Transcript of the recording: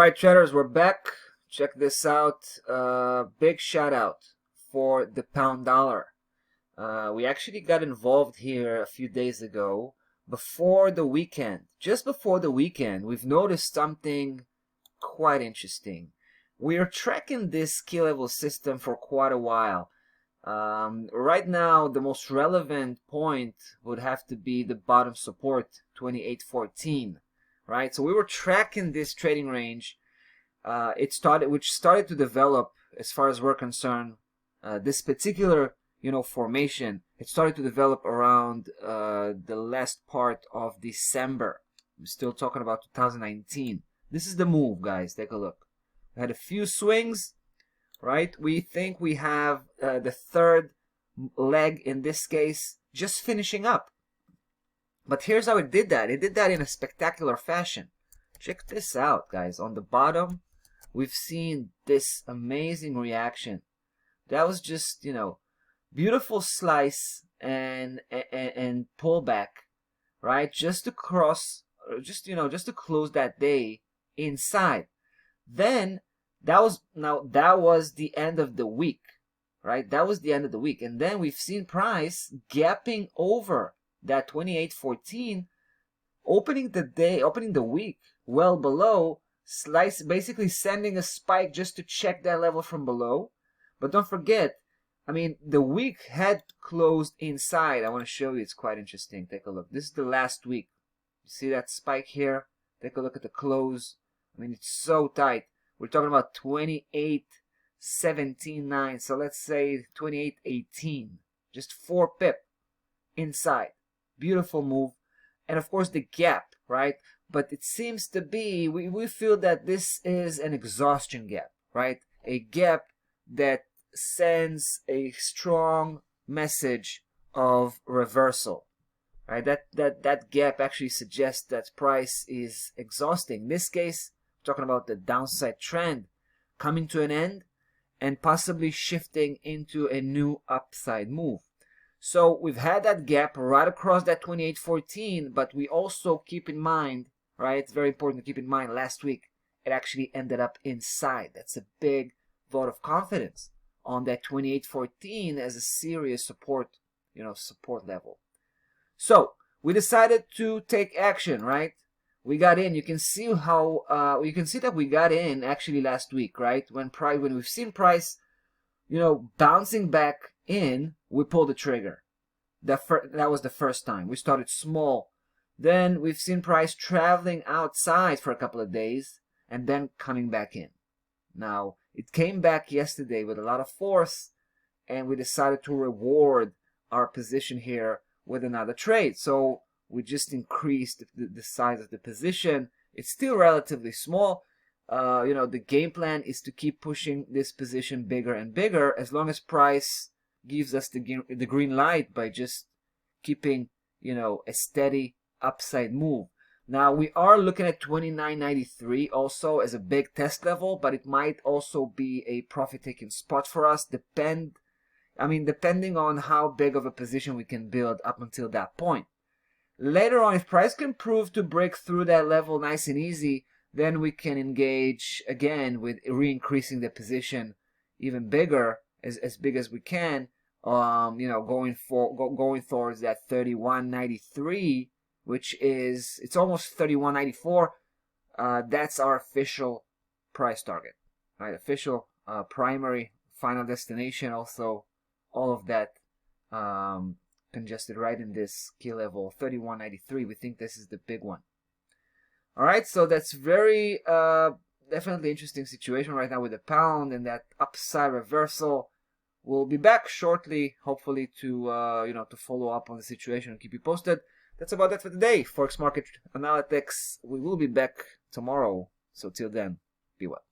Alright traders, we're back. Check this out. Big shout out for the pound dollar. We actually got involved here a few days ago before the weekend. Just before the weekend, we've noticed something quite interesting. We are tracking this key level system for quite a while. Right now, the most relevant point would have to be the bottom support, 28.14. Right, so we were tracking this trading range. Which started to develop, as far as we're concerned, this particular formation. It started to develop around the last part of December. I'm still talking about 2019. This is the move, guys. Take a look. We had a few swings, right? We think we have the third leg in this case just finishing up. But here's how it did that. It did that in a spectacular fashion. Check this out, guys. On the bottom, we've seen this amazing reaction. That was just, beautiful slice and pullback, right? Just to cross, just to close that day inside. Then that was the end of the week, right? That was the end of the week, and then we've seen price gapping over that 28.14, opening the week well below, slice, basically sending a spike just to check that level from below. But don't forget, the week had closed inside. I want to show you, it's quite interesting. Take a look. This is the last week. You see that spike here? Take a look at the close. It's so tight. We're talking about 28.17.9. So let's say 28.18. Just 4 pip inside. Beautiful move. And of course the gap, right? But it seems to be, we feel that this is an exhaustion gap, right? A gap that sends a strong message of reversal, right? That gap actually suggests that price is exhausting. In this case, we're talking about the downside trend coming to an end and possibly shifting into a new upside move. So we've had that gap right across that 28.14, but we also keep in mind, right? It's very important to keep in mind, last week it actually ended up inside. That's a big vote of confidence on that 28.14 as a serious support, support level. So we decided to take action, right? We got in. You can see how that we got in actually last week, right? When we've seen price, bouncing back in, we pulled the trigger. That was the first time. We started small. Then we've seen price traveling outside for a couple of days and then coming back in. Now, it came back yesterday with a lot of force, and we decided to reward our position here with another trade. So we just increased the size of the position. It's still relatively small. The game plan is to keep pushing this position bigger and bigger as long as price gives us the green light by just keeping, a steady upside move. Now we are looking at 29.93 also as a big test level, but it might also be a profit-taking spot for us, depending on how big of a position we can build up until that point. Later on, if price can prove to break through that level nice and easy, then we can engage again with re-increasing the position even bigger, as big as we can, going towards that 31.93, which is, it's almost 31.94. That's our official price target, right? Official primary final destination. Also, all of that congested right in this key level 31.93. We think this is the big one. All right, so that's very definitely interesting situation right now with the pound and that upside reversal. We'll be back shortly, hopefully, to to follow up on the situation and keep you posted. That's about it for today. Forex Market Analytics. We will be back tomorrow. So till then, be well.